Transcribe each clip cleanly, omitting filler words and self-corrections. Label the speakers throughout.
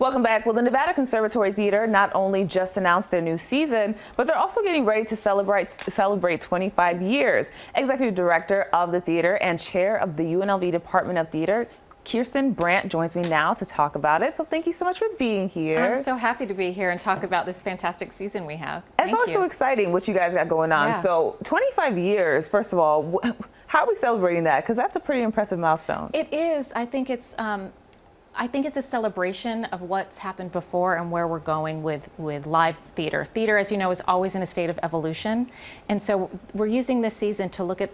Speaker 1: Welcome back. Well, the Nevada Conservatory Theater not only just announced their new season, but they're also getting ready to celebrate 25 years. Executive Director of the theater and Chair of the UNLV Department of Theater, Kirsten Brandt, joins me now to talk about it. So thank you so much for being here.
Speaker 2: I'm so happy to be here and talk about this fantastic season we have.
Speaker 1: It's always so exciting what you guys got going on.
Speaker 2: Yeah.
Speaker 1: So 25 years, first of all, how are we celebrating that? Because that's a pretty impressive milestone.
Speaker 2: It is. I think it's a celebration of what's happened before and where we're going with live theater. Theater, as you know, is always in a state of evolution. And so we're using this season to look at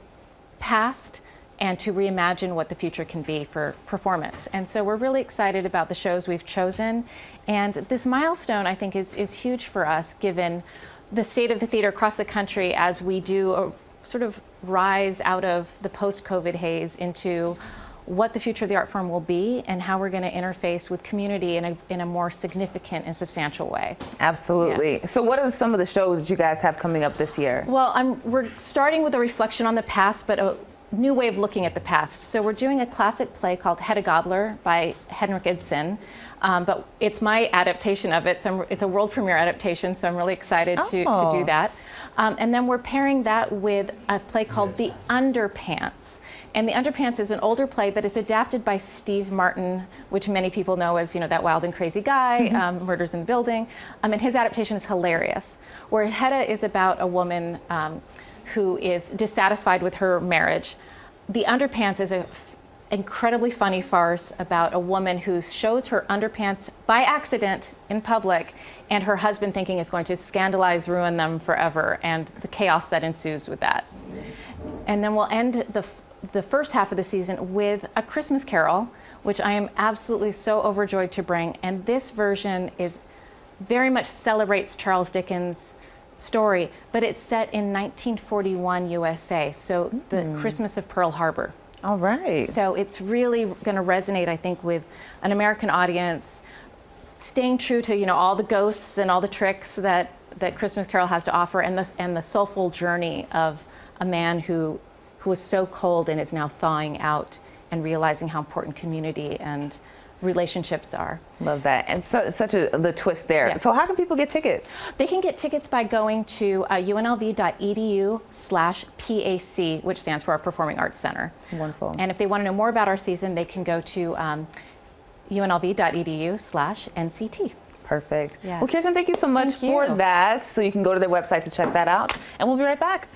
Speaker 2: past and to reimagine what the future can be for performance. And so we're really excited about the shows we've chosen. And this milestone, I think, is huge for us, given the state of the theater across the country as we do a sort of rise out of the post-COVID haze into what the future of the art form will be and how we're going to interface with community in a more significant and substantial way.
Speaker 1: Absolutely. Yeah. So what are some of the shows that you guys have coming up this year?
Speaker 2: Well, we're starting with a reflection on the past, but a new way of looking at the past. So we're doing a classic play called Hedda Gabler by Henrik Ibsen, but it's my adaptation of it. So it's a world premiere adaptation, so I'm really excited to do that. And then we're pairing that with a play called The Underpants. And The Underpants is an older play, but it's adapted by Steve Martin, which many people know as, that wild and crazy guy, Murders in the Building. And his adaptation is hilarious, where Hedda is about a woman who is dissatisfied with her marriage. The Underpants is an incredibly funny farce about a woman who shows her underpants by accident in public, and her husband thinking it's going to scandalize, ruin them forever, and the chaos that ensues with that. And then we'll end the first half of the season with A Christmas Carol, which I am absolutely so overjoyed to bring. And this version is very much celebrates Charles Dickens' story, but it's set in 1941 USA, so the Christmas of Pearl Harbor.
Speaker 1: All right.
Speaker 2: So it's really going to resonate, I think, with an American audience, staying true to all the ghosts and all the tricks that Christmas Carol has to offer, and the soulful journey of a man who was so cold and is now thawing out and realizing how important community and relationships are.
Speaker 1: Love that. And the twist there.
Speaker 2: Yes.
Speaker 1: So how can people get tickets?
Speaker 2: They can get tickets by going to unlv.edu/PAC, which stands for our Performing Arts Center.
Speaker 1: Wonderful.
Speaker 2: And if they want to know more about our season, they can go to unlv.edu/NCT.
Speaker 1: Perfect.
Speaker 2: Yeah.
Speaker 1: Well, Kirsten, thank you so much for that. So you can go to their website to check that out. And we'll be right back.